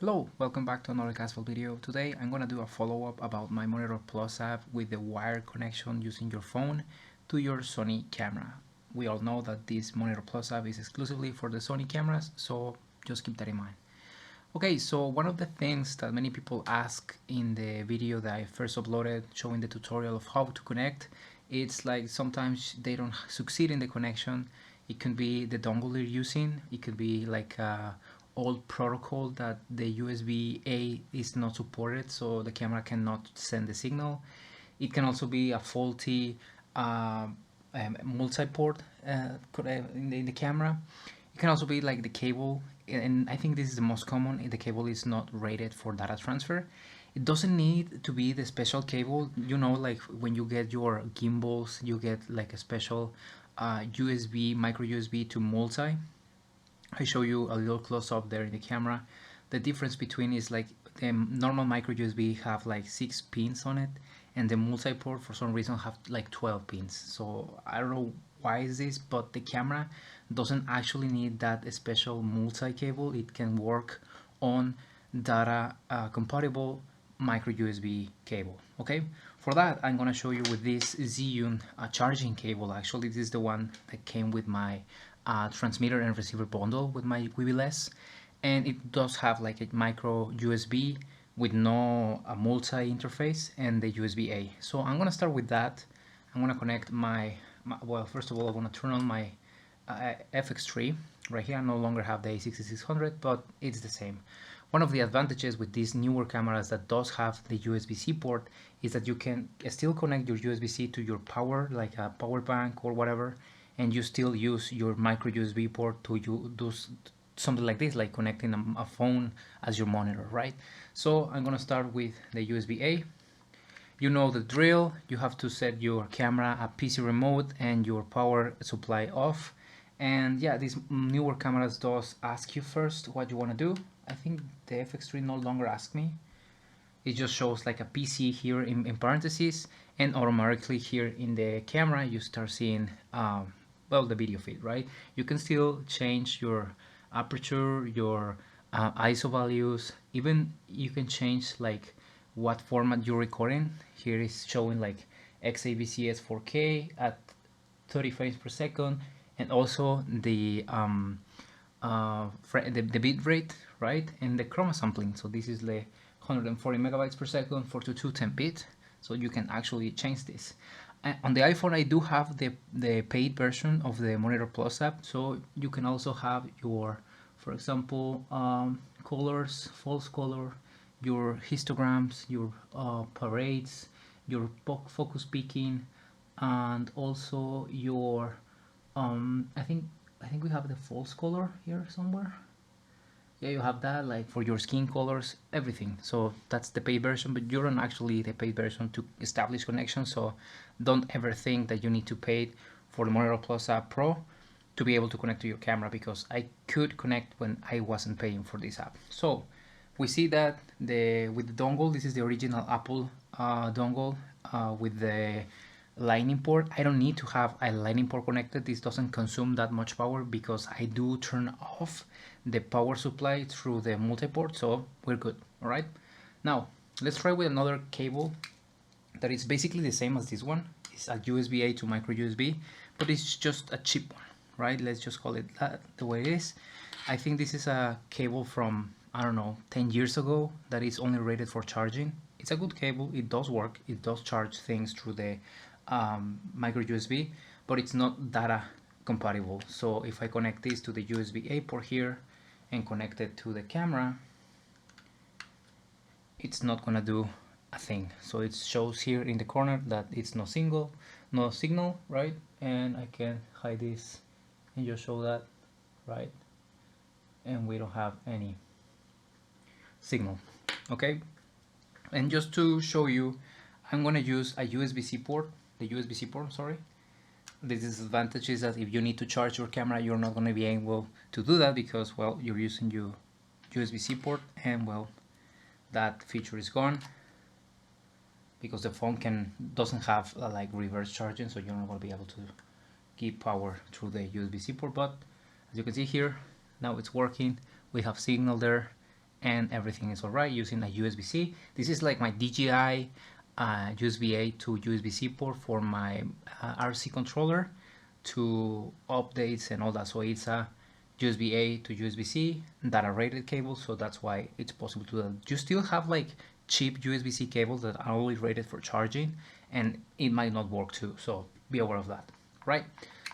Hello, welcome back to another Castle video. Today I'm gonna do a follow-up about my Motorplus app with the wired connection using your phone to your Sony camera. We all know that this Motorplus app is exclusively for the Sony cameras, so just keep that in mind. Okay, so one of the things that many people ask in the video that I first uploaded showing the tutorial of how to connect, it's like sometimes they don't succeed in the connection. It can be the dongle they're using, it could be like a old protocol that the USB-A is not supported, so the camera cannot send the signal. It can also be a faulty multi-port in the camera. It can also be like the cable, and I think this is the most common. The cable is not rated for data transfer. It doesn't need to be the special cable. You know, like when you get your gimbals, you get like a special USB, micro USB to multi. I show you a little close up there in the camera. The difference between is like the normal micro USB have like 6 pins on it, and the multi-port for some reason have like 12 pins. So I don't know why is this, but the camera doesn't actually need that special multi cable. It can work on data compatible micro USB cable. Okay, for that I'm gonna show you with this Zhiyun charging cable. Actually, this is the one that came with my transmitter and receiver bundle with my Weebiless, and it does have like a micro USB with no multi interface and the USB-A. So I'm gonna start with that. I'm gonna connect well, first of all I want to turn on my FX3 right here. I no longer have the A6600, but it's the same. One of the advantages with these newer cameras that does have the USB-C port is that you can still connect your USB-C to your power, like a power bank or whatever, and you still use your micro USB port to do something like this, like connecting a phone as your monitor, right? So I'm gonna start with the USB-A. You know the drill. You have to set your camera a PC remote and your power supply off. And yeah, these newer cameras does ask you first what you want to do. I think the FX3 no longer asks me. It just shows like a PC here in parentheses, and automatically here in the camera you start seeing well, the video feed, right? You can still change your aperture, your ISO values, even you can change like what format you're recording. Here is showing like XAVCS 4K at 30 frames per second, and also the bit rate, right, and the chroma sampling. So this is the 140 megabytes per second for 2210-bit, so you can actually change this. On the iPhone I do have the paid version of the Motorplus app, so you can also have your, for example, colors, false color, your histograms, your parades, your focus peaking, and also your I think we have the false color here somewhere. Yeah, you have that like for your skin colors, everything. So that's the paid version, but you're not actually the paid version to establish connection. So don't ever think that you need to pay for the Motorplus app Pro to be able to connect to your camera, because I could connect when I wasn't paying for this app. So we see that with the dongle, this is the original Apple dongle with the lightning port. I don't need to have a lightning port connected. This doesn't consume that much power because I do turn off the power supply through the multi-port, so we're good. All right, now let's try with another cable that is basically the same as this one. It's a USB-A to micro USB, but it's just a cheap one, right? Let's just call it that, the way it is. I think this is a cable from, I don't know, 10 years ago that is only rated for charging. It's a good cable, it does work, it does charge things through the micro USB, but it's not data compatible. So if I connect this to the USB-A port here and connect it to the camera, it's not gonna do a thing. So it shows here in the corner that it's no signal, right? And I can hide this and just show that, right? And we don't have any signal. Okay, and just to show you, I'm gonna use a USB-C port, the USB-C port, sorry. The disadvantage is that if you need to charge your camera, you're not going to be able to do that because, well, you're using your USB-C port, and well, that feature is gone because the phone doesn't have like reverse charging, so you're not going to be able to give power through the USB-C port. But as you can see here, now it's working. We have signal there, and everything is alright using a USB-C. This is like my DJI USB-A to USB-C port for my RC controller to updates and all that. So it's a USB-A to USB-C data rated cable, so that's why it's possible to do that. You still have like cheap USB-C cables that are only rated for charging, and it might not work too, so be aware of that, right?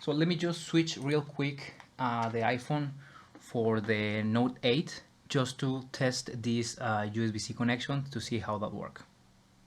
So let me just switch real quick the iPhone for the Note 8 just to test this USB-C connection to see how that works.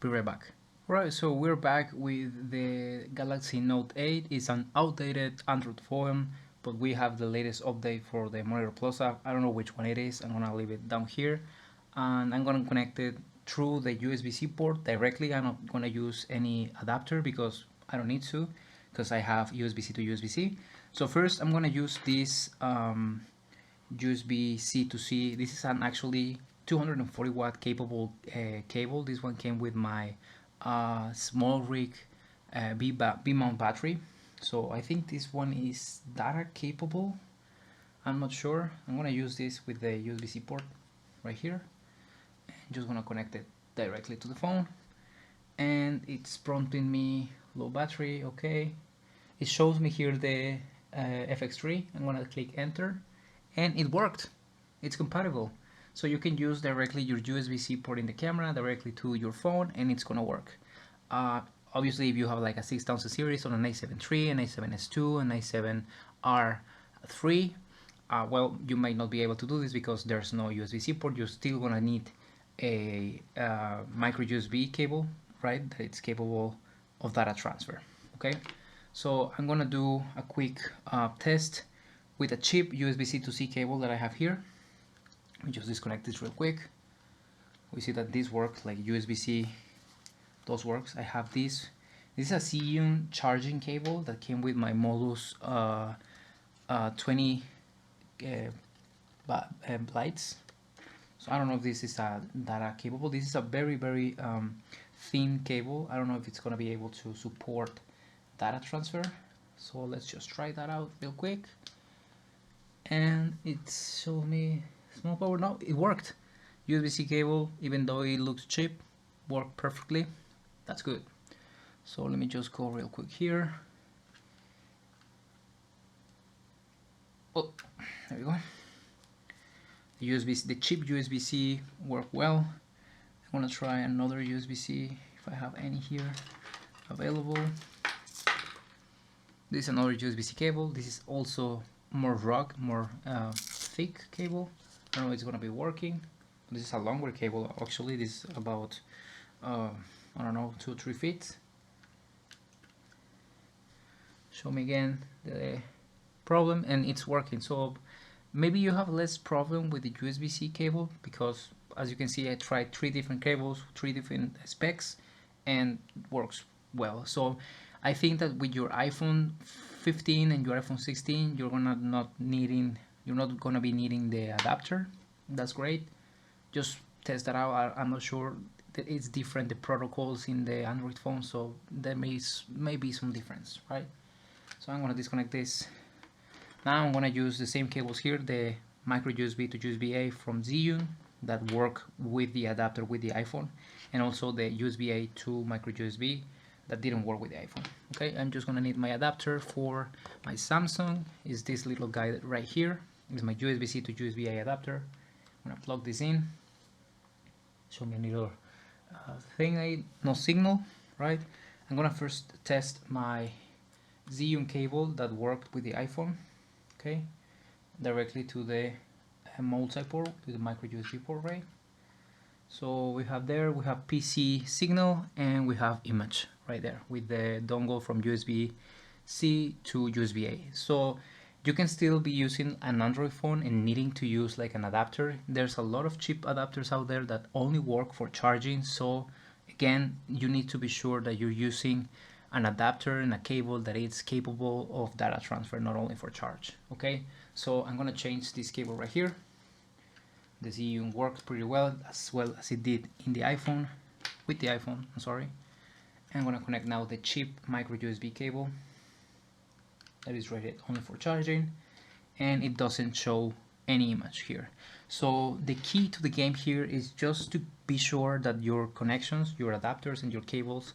Be right back. Right, so we're back with the Galaxy Note 8. It's an outdated Android phone, but we have the latest update for the Motorplus app. I don't know which one it is. I'm gonna leave it down here, and I'm gonna connect it through the USB-C port directly. I'm not gonna use any adapter because I don't need to, because I have USB-C to USB-C. So first I'm gonna use this USB-C to C. This is an actually 240 watt capable cable. This one came with my small rig B-mount battery. So I think this one is data capable. I'm not sure. I'm gonna use this with the USB-C port right here. I'm just gonna connect it directly to the phone, and it's prompting me low battery. Okay, it shows me here the FX3. I'm gonna click enter, and it worked. It's compatible. So you can use directly your USB-C port in the camera directly to your phone, and it's gonna work. Obviously, if you have like a 6000 series on an A7 III, an A7S2, an A7R3, well, you might not be able to do this because there's no USB-C port. You're still gonna need a micro USB cable, right? That it's capable of data transfer. Okay, so I'm gonna do a quick test with a cheap USB-C to C cable that I have here. Let me just disconnect this real quick. We see that this works like USB-C. Those works. I have this. This is a Xeon charging cable that came with my Modus 20 lights. So I don't know if this is a data capable. This is a very thin cable. I don't know if it's gonna be able to support data transfer. So let's just try that out real quick. And it showed me small power. No, it worked. USB-C cable, even though it looks cheap, worked perfectly. That's good. So let me just go real quick here. Oh, there we go. The USB-C, the cheap USB-C worked well. I'm gonna try another USB-C if I have any here available. This is another USB-C cable. This is also more rugged, more thick cable. I don't know if it's gonna be working. This is a longer cable. Actually, this is about I don't know, 2 or 3 feet. Show me again the problem, and it's working. So maybe you have less problem with the USB-C cable, because as you can see, I tried 3 different cables, 3 different specs, and it works well. So I think that with your iPhone 15 and your iPhone 16, you're not gonna be needing the adapter. That's great. Just test that out. I'm not sure that it's different, the protocols in the Android phone, so there may be some difference, right? So I'm gonna disconnect this. Now I'm gonna use the same cables here, the micro USB to USB-A from Xeon that work with the adapter with the iPhone, and also the USB-A to micro USB that didn't work with the iPhone. Okay, I'm just gonna need my adapter for my Samsung. Is this little guy right here. Is my USB-C to USB-A adapter. I'm gonna plug this in. Show me a little thing, no signal, right? I'm gonna first test my Xeon cable that worked with the iPhone. Okay, directly to the multi-port, to the micro USB port, right? So we have PC signal, and we have image right there with the dongle from USB-C to USB-A. So you can still be using an Android phone and needing to use like an adapter. There's a lot of cheap adapters out there that only work for charging. So again, you need to be sure that you're using an adapter and a cable that is capable of data transfer, not only for charge. Okay, so I'm gonna change this cable right here. The Xeon works pretty well as it did in the iPhone, with the iPhone, I'm sorry. I'm gonna connect now the cheap micro USB cable that is rated only for charging, and it doesn't show any image here. So the key to the game here is just to be sure that your connections, your adapters and your cables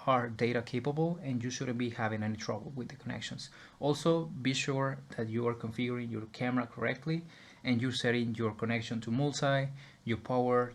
are data capable, and you shouldn't be having any trouble with the connections. Also, be sure that you are configuring your camera correctly and you're setting your connection to multi, your power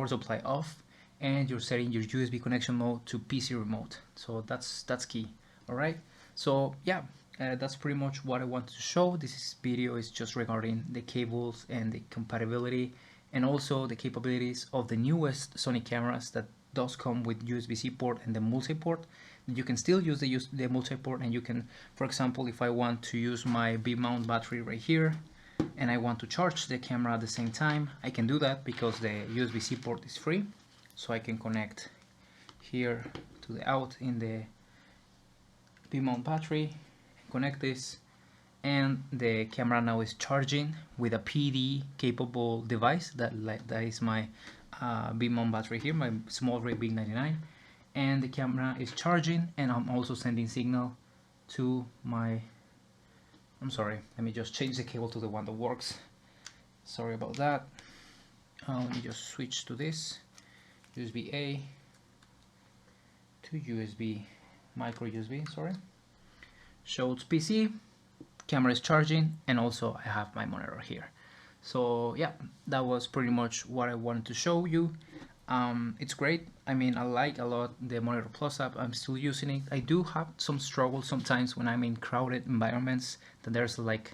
supply off, and you're setting your USB connection mode to PC remote. So that's key. All right. So yeah, that's pretty much what I wanted to show. This video is just regarding the cables and the compatibility, and also the capabilities of the newest Sony cameras that does come with USB-C port and the multi-port. You can still use the multi-port, and you can, for example, if I want to use my B-mount battery right here and I want to charge the camera at the same time, I can do that because the USB-C port is free. So I can connect here to the out in the B-mount battery, connect this, and the camera now is charging with a PD capable device. That is my B-mount battery here, my small ray Big 99, and the camera is charging, and I'm also sending signal to my, I'm sorry, let me just change the cable to the one that works. Sorry about that. Let me just switch to this USB A to USB micro USB, sorry. Shows PC, camera is charging, and also I have my monitor here. So yeah, that was pretty much what I wanted to show you. It's great. I mean, I like a lot the Motorplus app. I'm still using it. I do have some struggles sometimes when I'm in crowded environments, that there's like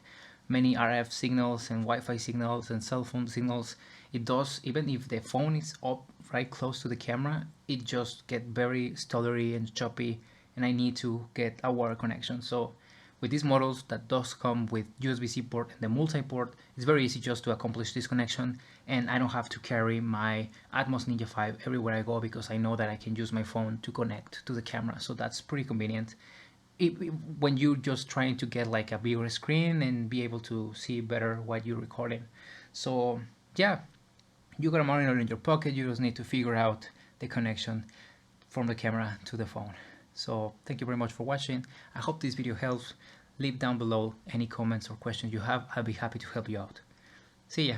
many RF signals and Wi-Fi signals and cell phone signals. It does, even if the phone is up right close to the camera, it just get very stuttery and choppy, and I need to get a wire connection. So with these models that does come with USB-C port and the multi-port, it's very easy just to accomplish this connection, and I don't have to carry my Atmos Ninja 5 everywhere I go, because I know that I can use my phone to connect to the camera. So that's pretty convenient when you're just trying to get like a bigger screen and be able to see better what you're recording. So yeah, you got a monitor in your pocket, you just need to figure out the connection from the camera to the phone. So thank you very much for watching. I hope this video helps. Leave down below any comments or questions you have. I'll be happy to help you out. See ya.